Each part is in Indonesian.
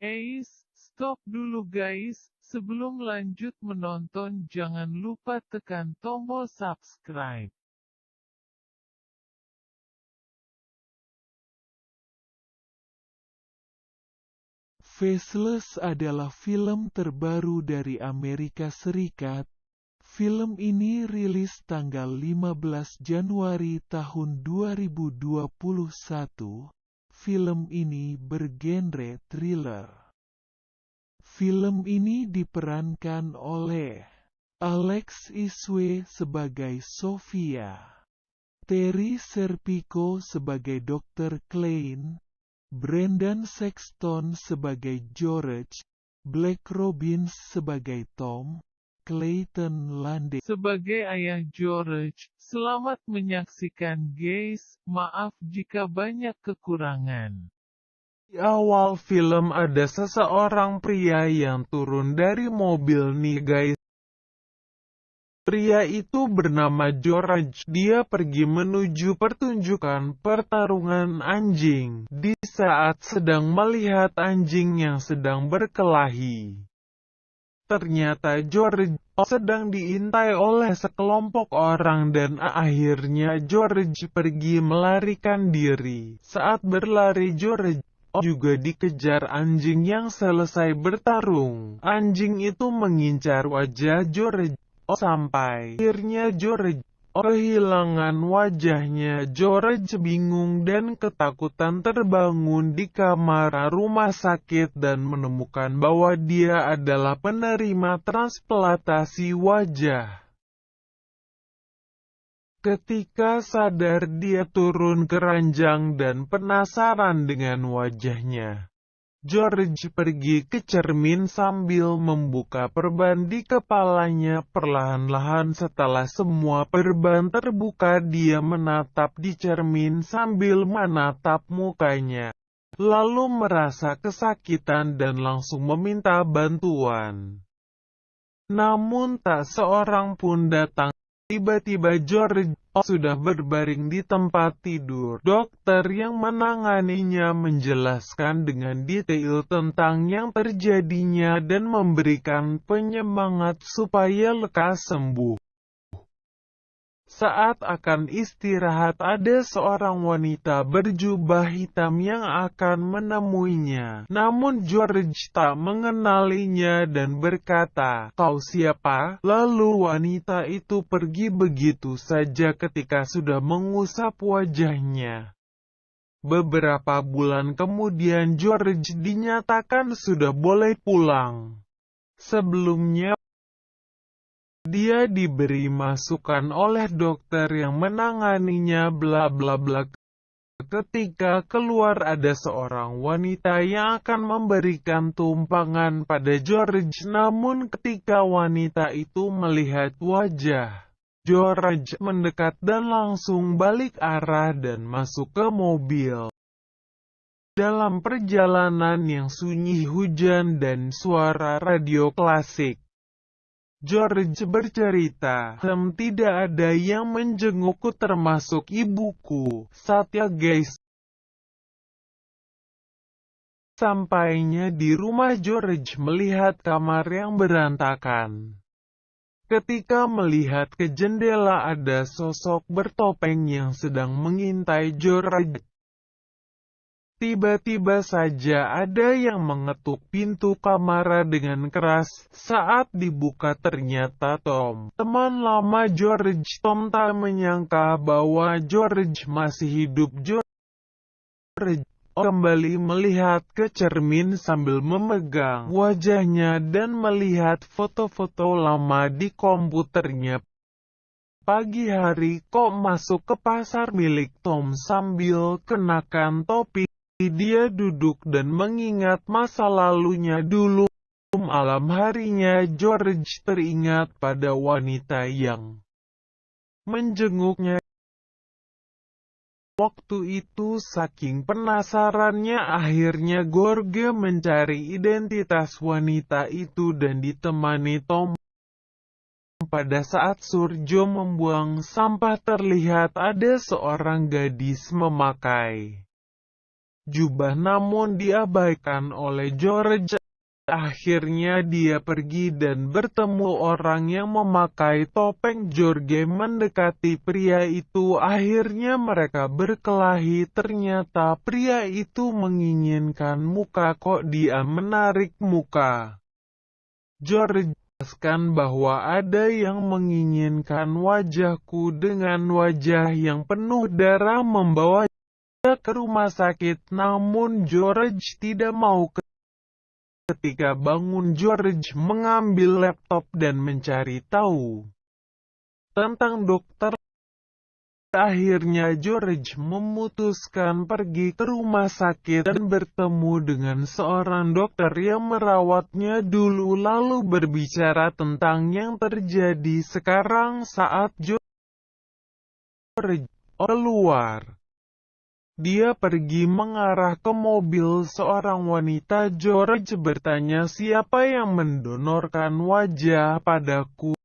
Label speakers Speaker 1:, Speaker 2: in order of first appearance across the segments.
Speaker 1: Stop dulu guys, sebelum lanjut menonton jangan lupa tekan tombol subscribe.
Speaker 2: Faceless adalah film terbaru dari Amerika Serikat. Film ini rilis tanggal 15 Januari tahun 2021. Film ini bergenre thriller. Film ini diperankan oleh Alex Iswe sebagai Sofia, Terry Serpico sebagai Dr. Klein, Brendan Sexton sebagai George, Blake Robbins sebagai Tom, Clayton Lande
Speaker 1: Sebagai ayah George, selamat menyaksikan guys, maaf jika banyak kekurangan.
Speaker 3: Di awal film ada seseorang pria yang turun dari mobil nih guys. Pria itu bernama George. Dia pergi menuju pertunjukan pertarungan anjing. Di saat sedang melihat anjing yang sedang berkelahi, ternyata George sedang diintai oleh sekelompok orang dan akhirnya George pergi melarikan diri. Saat berlari George juga dikejar anjing yang selesai bertarung. Anjing itu mengincar wajah George sampai akhirnya George kehilangan wajahnya. George bingung dan ketakutan terbangun di kamar rumah sakit dan menemukan bahwa dia adalah penerima transplantasi wajah. Ketika sadar dia turun ke ranjang dan penasaran dengan wajahnya. George pergi ke cermin sambil membuka perban di kepalanya. Perlahan-lahan setelah semua perban terbuka dia menatap di cermin sambil menatap mukanya. Lalu merasa kesakitan dan langsung meminta bantuan. Namun tak seorang pun datang. Tiba-tiba George sudah berbaring di tempat tidur. Dokter yang menanganinya menjelaskan dengan detail tentang yang terjadinya dan memberikan penyemangat supaya lekas sembuh. Saat akan istirahat ada seorang wanita berjubah hitam yang akan menemuinya. Namun George tak mengenalinya dan berkata, "Kau siapa?" Lalu wanita itu pergi begitu saja ketika sudah mengusap wajahnya. Beberapa bulan kemudian George dinyatakan sudah boleh pulang. Sebelumnya dia diberi masukan oleh dokter yang menanganinya bla bla bla. Ketika keluar ada seorang wanita yang akan memberikan tumpangan pada George. Namun ketika wanita itu melihat wajah George mendekat dan langsung balik arah dan masuk ke mobil. Dalam perjalanan yang sunyi hujan dan suara radio klasik, George bercerita, tidak ada yang menjengukku termasuk ibuku." Saatnya guys. Sampainya di rumah George melihat kamar yang berantakan. Ketika melihat ke jendela ada sosok bertopeng yang sedang mengintai George. Tiba-tiba saja ada yang mengetuk pintu kamar dengan keras. Saat dibuka ternyata Tom, teman lama George. Tom tak menyangka bahwa George masih hidup. George kembali melihat ke cermin sambil memegang wajahnya dan melihat foto-foto lama di komputernya. Pagi hari kok masuk ke pasar milik Tom sambil kenakan topi. Dia duduk dan mengingat masa lalunya dulu. Malam harinya George teringat pada wanita yang menjenguknya. Waktu itu saking penasarannya akhirnya George mencari identitas wanita itu dan ditemani Tom. Pada saat Surjo membuang sampah terlihat ada seorang gadis memakai jubah namun diabaikan oleh George. Akhirnya dia pergi dan bertemu orang yang memakai topeng. George mendekati pria itu. Akhirnya mereka berkelahi. Ternyata pria itu menginginkan muka. Kok dia menarik muka? George menjelaskan bahwa ada yang menginginkan wajahku. Dengan wajah yang penuh darah membawa dia ke rumah sakit. Namun George tidak mau. Ketika bangun, George mengambil laptop dan mencari tahu tentang dokter. Akhirnya George memutuskan pergi ke rumah sakit dan bertemu dengan seorang dokter yang merawatnya dulu, lalu berbicara tentang yang terjadi sekarang. Saat George keluar, dia pergi mengarah ke mobil seorang wanita. George bertanya siapa yang mendonorkan wajah padaku.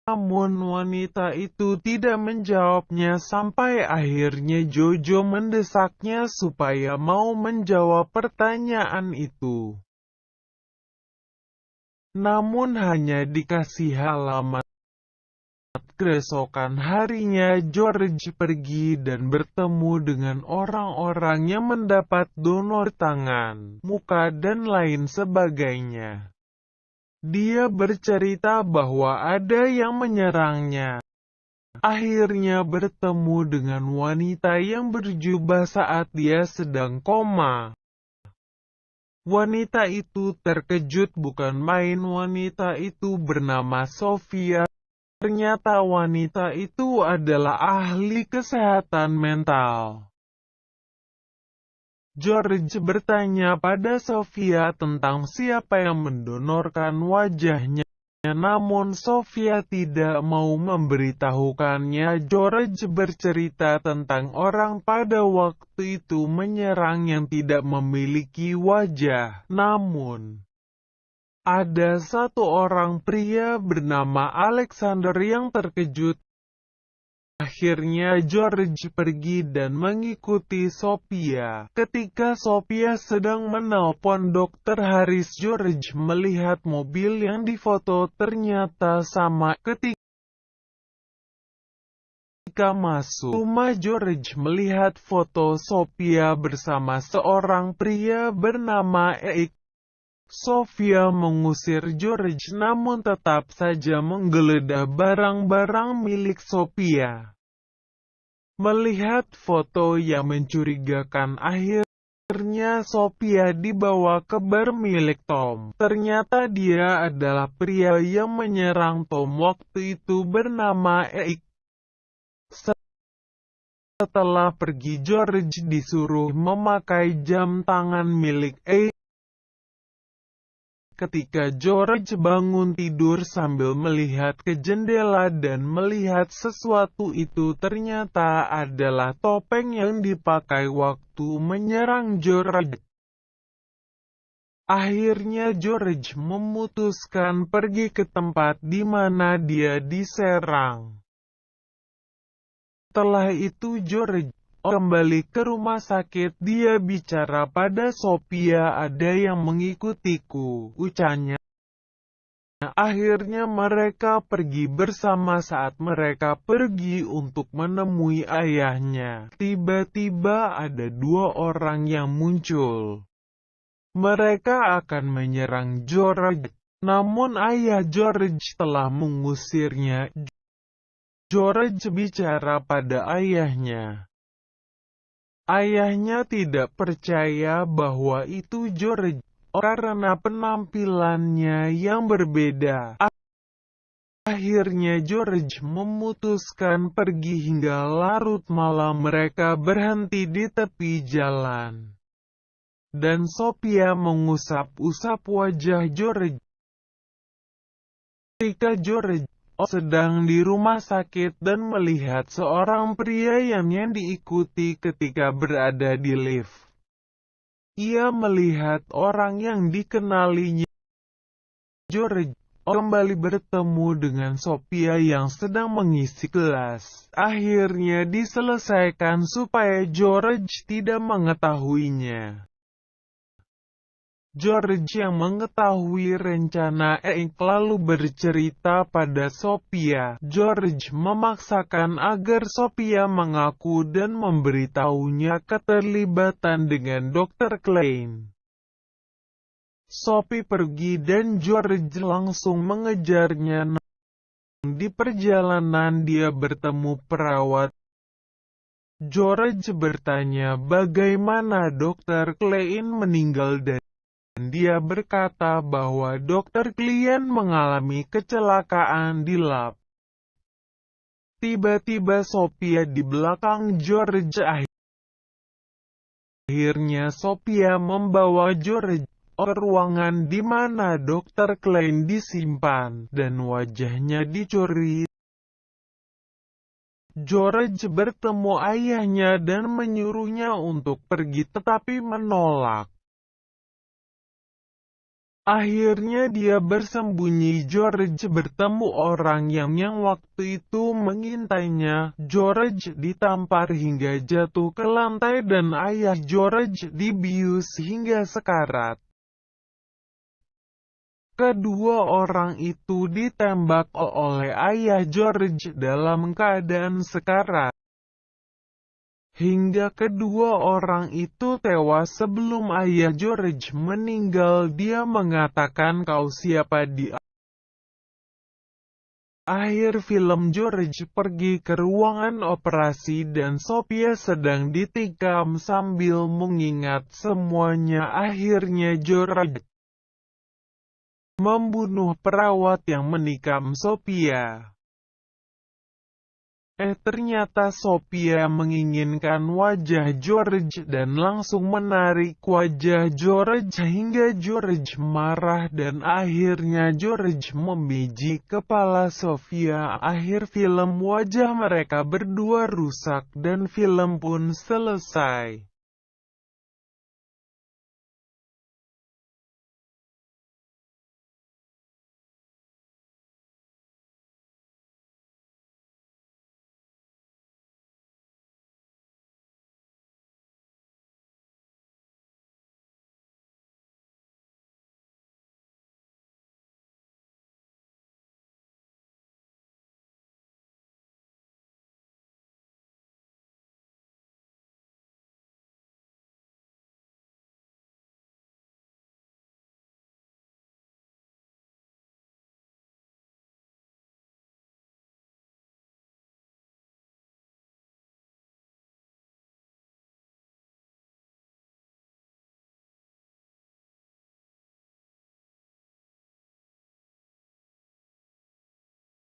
Speaker 3: Namun wanita itu tidak menjawabnya sampai akhirnya Jojo mendesaknya supaya mau menjawab pertanyaan itu. Namun hanya dikasih halaman. Keesokan harinya George pergi dan bertemu dengan orang-orang yang mendapat donor tangan, muka dan lain sebagainya. Dia bercerita bahwa ada yang menyerangnya. Akhirnya bertemu dengan wanita yang berjubah saat dia sedang koma. Wanita itu terkejut bukan main. Wanita itu bernama Sofia. Ternyata wanita itu adalah ahli kesehatan mental. George bertanya pada Sofia tentang siapa yang mendonorkan wajahnya, namun Sofia tidak mau memberitahukannya. George bercerita tentang orang pada waktu itu menyerang yang tidak memiliki wajah, namun ada satu orang pria bernama Alexander yang terkejut. Akhirnya George pergi dan mengikuti Sophia. Ketika Sophia sedang menelpon Dr. Harris, George melihat mobil yang difoto ternyata sama. Ketika masuk rumah, George melihat foto Sophia bersama seorang pria bernama Eik. Sofia mengusir George namun tetap saja menggeledah barang-barang milik Sofia. Melihat foto yang mencurigakan, akhirnya Sofia dibawa ke bar milik Tom. Ternyata dia adalah pria yang menyerang Tom waktu itu bernama Eik. Setelah pergi, George disuruh memakai jam tangan milik Eik. Ketika George bangun tidur sambil melihat ke jendela dan melihat sesuatu itu ternyata adalah topeng yang dipakai waktu menyerang George. Akhirnya George memutuskan pergi ke tempat di mana dia diserang. Setelah itu George kembali ke rumah sakit. Dia bicara pada Sophia, ada yang mengikutiku, ucapnya. Akhirnya mereka pergi bersama. Saat mereka pergi untuk menemui ayahnya, tiba-tiba ada dua orang yang muncul. Mereka akan menyerang George, namun ayah George telah mengusirnya. George bicara pada ayahnya. Ayahnya tidak percaya bahwa itu George, karena penampilannya yang berbeda. Akhirnya George memutuskan pergi hingga larut malam. Mereka berhenti di tepi jalan. Dan Sophia mengusap-usap wajah George. Ketika George sedang di rumah sakit dan melihat seorang pria yang diikuti ketika berada di lift. Ia melihat orang yang dikenalinya. George kembali bertemu dengan Sophia yang sedang mengisi kelas. Akhirnya diselesaikan supaya George tidak mengetahuinya. George yang mengetahui rencana Eik lalu bercerita pada Sophia. George memaksakan agar Sophia mengaku dan memberitahunya keterlibatan dengan Dr. Klein. Sophie pergi dan George langsung mengejarnya. Di perjalanan dia bertemu perawat. George bertanya bagaimana Dr. Klein meninggal dan dia berkata bahwa Dr. Klein mengalami kecelakaan di lab. Tiba-tiba Sophia di belakang George. Akhirnya Sophia membawa George ke ruangan di mana Dr. Klein disimpan dan wajahnya dicuri. George bertemu ayahnya dan menyuruhnya untuk pergi tetapi menolak. Akhirnya dia bersembunyi. George bertemu orang yang waktu itu mengintainya. George ditampar hingga jatuh ke lantai dan ayah George dibius hingga sekarat. Kedua orang itu ditembak oleh ayah George dalam keadaan sekarat. Hingga kedua orang itu tewas sebelum ayah George meninggal. Dia mengatakan kau siapa di akhir film. George pergi ke ruangan operasi dan Sophia sedang ditikam sambil mengingat semuanya. Akhirnya George membunuh perawat yang menikam Sophia. Ternyata Sophia menginginkan wajah George dan langsung menarik wajah George hingga George marah dan akhirnya George membiji kepala Sophia. Akhir film wajah mereka berdua rusak dan film pun selesai.